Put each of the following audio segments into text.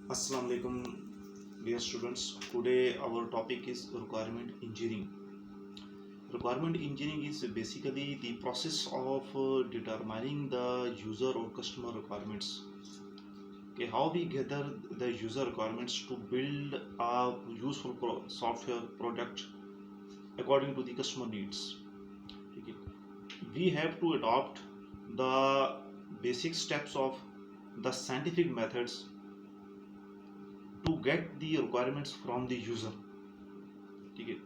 Assalamu alaikum, dear students. Today our topic is requirement engineering. Requirement engineering is basically the process of determining the user or customer requirements. Okay, how we gather the user requirements to build a useful software product according to the customer needs. Okay. We have to adopt the basic steps of the scientific methods to get the requirements from the user. Okay.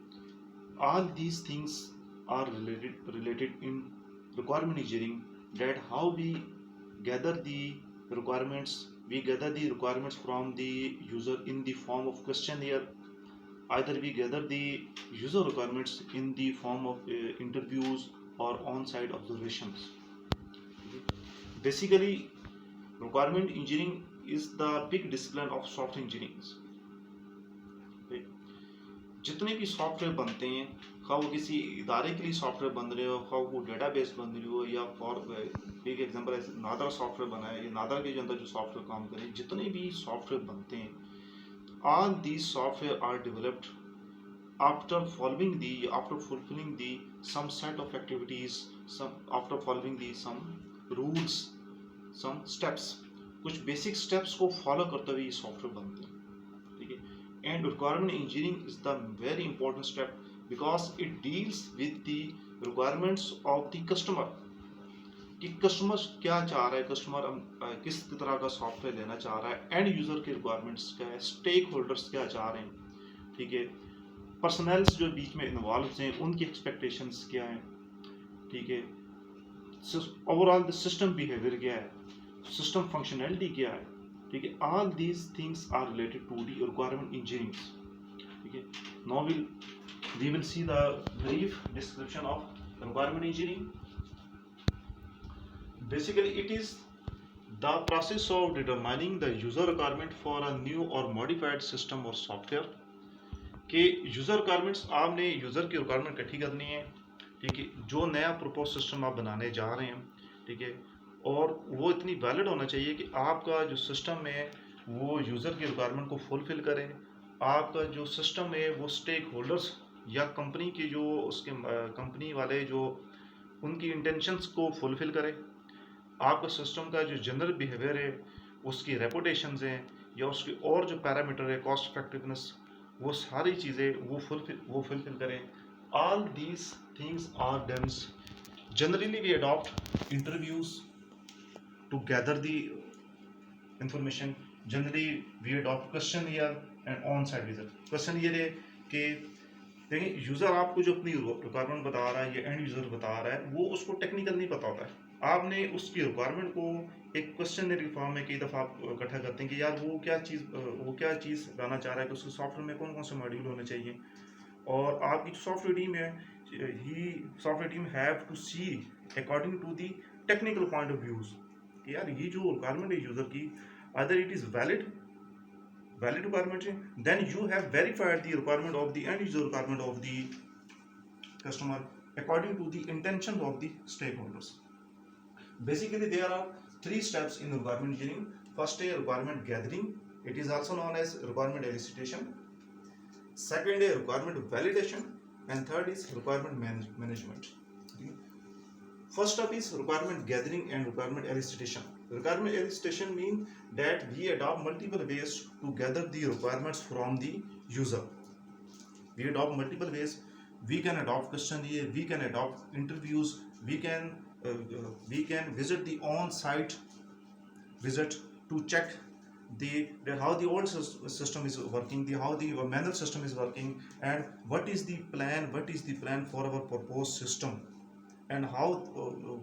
All these things are related in requirement engineering, that how we gather the requirements from the user in the form of questionnaire. Either we gather the user requirements in the form of interviews or on-site observations. Basically, requirement engineering is the big discipline of software engineering. जितने भी software बनते हैं, खा वो किसी इदारे के लिए सॉफ्टवेयर बन रहे हो, खा वो डेटाबेस बन रही हो, या फॉर एक एग्जांपल ऐसे नादर सॉफ्टवेयर बना है, ये नादर के अंदर जो सॉफ्टवेयर काम करें, जितने भी सॉफ्टवेयर बनते हैं, all these software are developed after fulfilling the some set of activities, some after following the some rules, some steps. कुछ बेसिक स्टेप्स को फॉलो करते हुए ये सॉफ्टवेयर बनते हैं. ठीक है. And requirement engineering is the very important step because it deals with the requirements of the customer. कि कस्टमर क्या चाह रहा है, कस्टमर किस तरह का सॉफ्टवेयर लेना चाह रहा है, एंड यूजर के रिक्वायरमेंट्स क्या है, स्टेक होल्डर्स क्या चाह रहे हैं. ठीक है. पर्सनल्स जो बीच में इन्वॉल्व हैं उनकी एक्सपेक्टेशंस क्या है. ठीक है. ओवरऑल द सिस्टम बिहेवियर क्या है, सिस्टम फंक्शनैलिटी क्या है. ठीक है. All these things are related to the requirement engineering. ठीक है. Now we will see the brief description of requirement engineering. Basically, it is the process of determining the user requirement for a new or modified system or software. कि user requirements, आपने user की requirement इकट्ठी करनी है. ठीक है. जो नया प्रपोज सिस्टम आप बनाने जा रहे हैं. ठीक है. और वो इतनी वैलिड होना चाहिए कि आपका जो सिस्टम है वो यूज़र की रिक्वायरमेंट को फुलफ़िल करे. आपका जो सिस्टम है वो स्टेक होल्डर्स या कंपनी के जो उसके कंपनी वाले जो उनकी इंटेंशंस को फुलफ़िल करे. आपका सिस्टम का जो जनरल बिहेवियर है, उसकी रेपुटेशंस हैं, या उसके और जो पैरामीटर है, कॉस्ट इफेक्टिवनेस, वो सारी चीज़ें वो फुलफिल करें. All these things are done. Generally we adopt interviews to gather the information. Generally we adopt questionnaire and on site visit. Question ये है कि देखिए, यूज़र आपको जो अपनी रिक्वायरमेंट बता रहा है या एंड यूज़र बता रहा है, वो उसको टेक्निकल नहीं पता होता है. आपने उसकी रिक्वायरमेंट को एक क्वेश्चन के फॉर्म में कई दफ़ा आप इकट्ठा करते हैं कि यार वो क्या चीज़ लाना चाह रहा है, कि उसके सॉफ्टवेयर में कौन कौन से मॉड्यूल होने चाहिए. और आपकी जो सॉफ्टवेयर टीम है, software team have to see according to the technical point of views कि यार ये जो रिक्वायरमेंट है यूज़र की, other it is valid requirement है, then you have verified the requirement of the end user requirement of the customer according to the intentions of the stakeholders. Basically, there are three steps in requirement engineering. First is requirement gathering. It is also known as requirement elicitation. Second is requirement validation, and third is requirement management. First up is requirement gathering and requirement elicitation. Requirement elicitation means that we adopt multiple ways to gather the requirements from the user. We adopt multiple ways. We can adopt questionnaire, we can adopt interviews, we can visit the on-site visit to check how the old system is working, how the manual system is working, and what is the plan for our proposed system, and how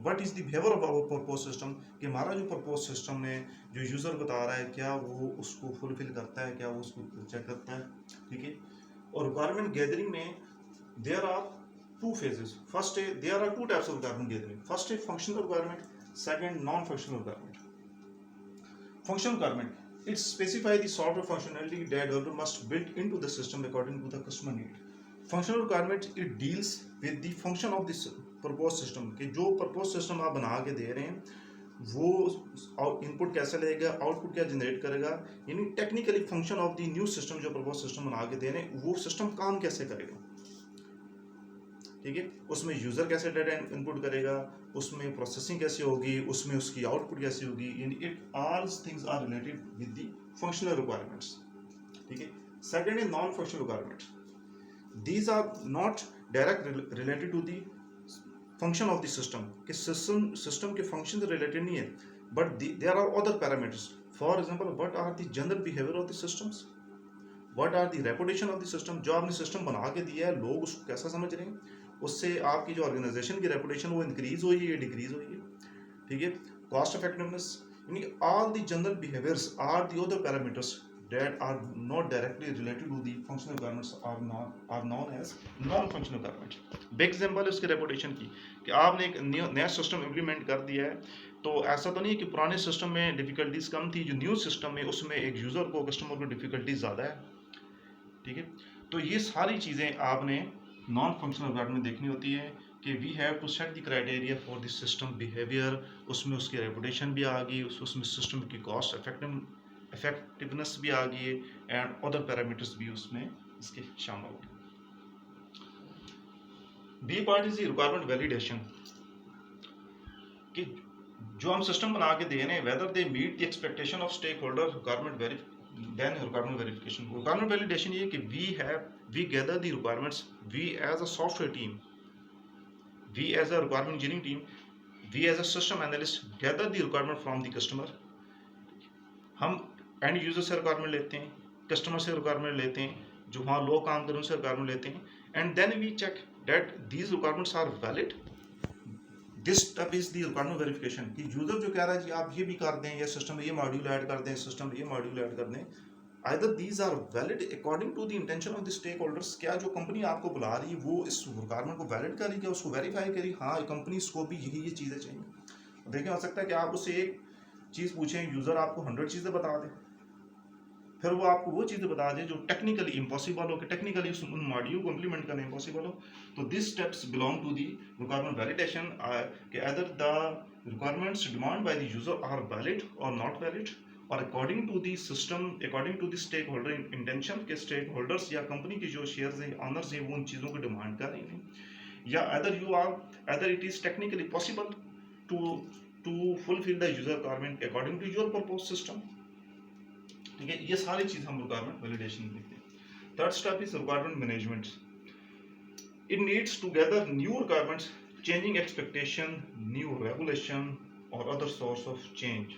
what is the behaviour of our propose system. कि हमारा जो propose system में जो user बता रहा है, क्या वो उसको फुलफिल करता है, क्या वो उसको चेक करता है. ठीक है. और रिक्वायरमेंट गैदरिंग में there are two phases. First है, there are two types of requirement gathering. First है functional requirement, second non functional requirement. Functional requirement, it specify the software functionality that developer must build into the system according to the customer need. Functional requirement, it deals with the function of this propose system. कि जो propose system आप बना के दे रहे हैं वो input कैसे लेगा, आउटपुट क्या जनरेट करेगा, यानी technically function of the new system जो प्रपोज सिस्टम बना के दे रहे हैं वो सिस्टम काम कैसे करेगा। ठीक है, उसमें यूज़र कैसे डाटा इनपुट करेगा, उसमें प्रोसेसिंग कैसे होगी, उसमें उसकी आउटपुट कैसे होगी, यानी it all things are related with the functional requirements. ठीक है, सेकंड है non functional requirements. These are not direct related to the function of the system, कि सिस्टम के फंक्शन से रिलेटेड नहीं है, but there are other parameters. For example, what are the general behaviour of the systems, what are the reputation of the system. जो आपने system बना के दिया है, लोग उसको कैसा समझ रहे हैं, उससे आपकी जो ऑर्गेनाइजेशन की रेपुटेशन वो इंक्रीज हुई है या डिक्रीज हुई है। ठीक है, कॉस्ट इफेक्टिवनेस, यानी all the general behaviours are the other parameters that are not directly related to the functional requirements are known as non functional requirements। Big example है उसके रेपुटेशन की, कि आपने एक नया सिस्टम इम्प्लीमेंट कर दिया है, तो ऐसा तो नहीं है कि पुराने सिस्टम में डिफिकल्टीज कम थी, जो न्यू सिस्टम है उसमें एक यूज़र को, कस्टमर को डिफिकल्टीज ज़्यादा है। ठीक है, तो ये सारी चीज़ें आपने नॉन फंक्शनल रिक्वायरमेंट में देखनी होती है, कि we have to set the criteria for the system behaviour. उसमें उसकी रेपुटेशन भी आ गई, उसमें सिस्टम की कॉस्ट इफेक्टिवनेस भी आ गई है, एंड अदर पैरामीटर्स भी उसमें इसके शामिल हो गए। B part is the requirement validation, कि जो हम सिस्टम बना के दे रहे हैं, whether they meet the expectation of stake holder, then requirement verification. Requirement validation ये कि we gather the requirements, we as a software team, we as a requirement engineering team, we as a system analyst gather the requirement from the customer. हम end user से requirement लेते हैं, customer से requirement लेते हैं, जो वहाँ लोग काम कर रहे हैं उनसे रिक्वायरमेंट लेते हैं, and then we check that these requirements are valid. This step is the requirement verification, कि यूजर जो कह रहा है जी आप ये भी कर दें, या सिस्टम में ये मॉड्यूल ऐड कर दें, सिस्टम में ये मॉड्यूल ऐड कर दें, either these are valid according to the intention of the stake holders. क्या जो कंपनी आपको बुला रही है वो इस रिक्वायरमेंट को वैलिड करी, क्या उसको वेरीफाई करी, हाँ कंपनी को भी यही ये चीज़ें चाहिए। देखिए, हो सकता है कि आप उससे एक चीज़ पूछें, यूज़र आपको 100 चीज़ें बता दे, फिर वो आपको वो चीज़ें बता दे जो टेक्निकली इम्पॉसिबल हो, कि टेक्निकली उस मॉड्यूल को इम्प्लीमेंट करना इम्पॉसिबल हो। तो this steps belong to the requirement validation, कि other the requirements demand by the user are valid और नॉट वैलिड, और according to the system, according to the stakeholder intention, के stakeholders या company के जो shares हैं, honours हैं, वो उन चीज़ों को डिमांड कर रहे हैं, या other it is technically possible to fulfil the user requirement according to your propose system. ठीक है, ये सारी चीज़ हम रिक्वायरमेंट वैलिडेशन में देखते हैं। Third step is requirement management. It needs to gather new requirements, changing expectation, new regulation और other source of change.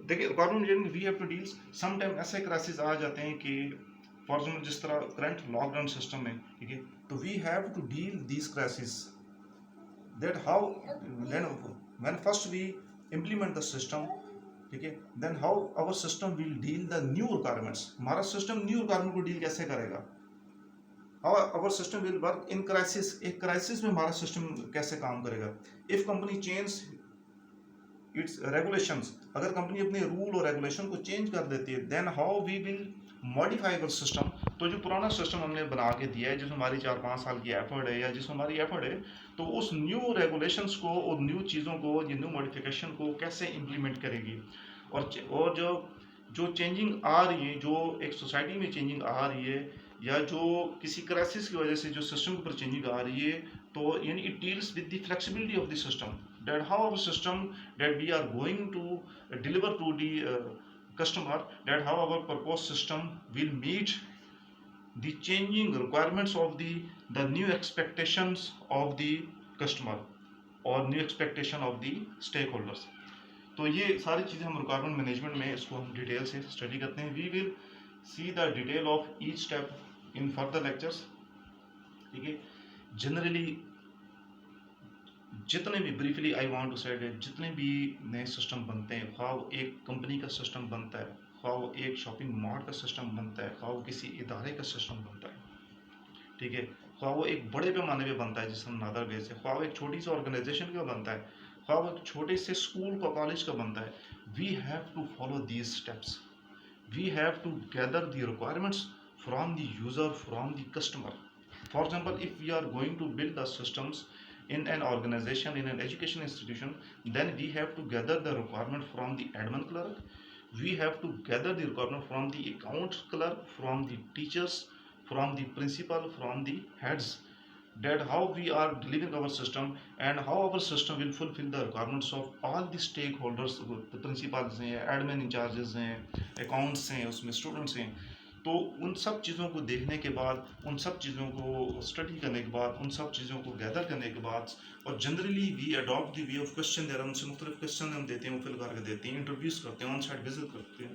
देखिए, requirement management we have to deal, some time ऐसे क्राइसिस आ जाते हैं कि फॉर एग्जाम्पल जिस तरह करंट लॉकडाउन सिस्टम है, ठीक है, तो we have to deal this crisis, that how when first we implement the system, ठीक है, then how our system will deal the new requirements. हमारा सिस्टम न्यू रिक्वायरमेंट को डील कैसे करेगा, how our system will work in crisis, एक crisis में हमारा system कैसे काम करेगा। If company change its regulations, अगर कंपनी अपने रूल और रेगुलेशन को चेंज कर देती है, then how we will modify our system. तो जो पुराना सिस्टम हमने बना के दिया है, जिसमें हमारी 4-5 साल की एफर्ट है, या जिसमें हमारी एफर्ट है, तो उस न्यू रेगुलेशंस को और न्यू चीज़ों को, ये न्यू मॉडिफिकेशन को कैसे इम्प्लीमेंट करेगी। और जो चेंजिंग आ रही है, जो एक सोसाइटी में चेंजिंग आ रही है, या जो किसी क्राइसिस की वजह से जो सिस्टम के ऊपर चेंजिंग आ रही है, तो यानी it deals with the flexibility of the system, that how our system that we are going to deliver to the customer, that how our proposed system will meet the changing requirements of the new expectations of the customer or new expectation of the stakeholders। तो ये सारी चीज़ें हम requirement management में इसको हम detail से study करते हैं। We will see the detail of each step in further lectures. ठीक है, जनरली जितने भी ब्रीफली आई वांट टू से जितने भी नए सिस्टम बनते हैं, ख्वाह वो एक कंपनी का सिस्टम बनता है, ख्वाह वो एक शॉपिंग मॉल का सिस्टम बनता है, ख्वाह वो किसी इदारे का सिस्टम बनता है, ठीक है, ख्वाह वो एक बड़े पैमाने पे बनता है जिसे हम नादर बेस है, ख्वाह वो एक छोटी सी ऑर्गेनाइजेशन का बनता है, ख्वाह वो एक छोटे से स्कूल का कॉलेज का बनता है, we have to follow these steps. We have to gather the requirements from the user, from the customer. For example, if we are going to build the systems in an organization, in an education institution, then we have to gather the requirement from the admin clerk, we have to gather the requirement from the account clerk, from the teachers, from the principal, from the heads, that how we are delivering our system and how our system will fulfill the requirements of all the stakeholders, the principals हैं, admin incharges हैं, accounts हैं, उसमें students हैं। तो उन सब चीज़ों को देखने के बाद, उन सब चीज़ों को स्टडी करने के बाद, उन सब चीज़ों को गैदर करने के बाद, और generally we adopt the way of question, देर उनसे मुख्तलिफ क्वेश्चन हम देते हैं, वो फिल करके देते हैं, इंटरव्यूज करते हैं, ऑन साइड विजिट करते हैं,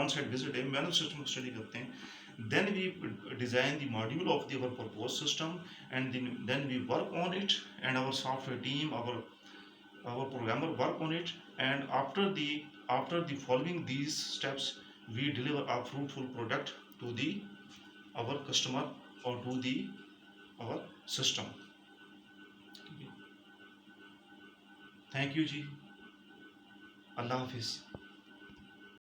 ऑन साइड विजिट है, मैनुअल सिस्टम को स्टडी करते हैं, then we design the module of our proposed system, and then we work on it, and our software team, our programmer work on it, and after the following these steps, we deliver a fruitful product to the our customer or to the our system। Thank you जी, अल्लाह हाफिज़।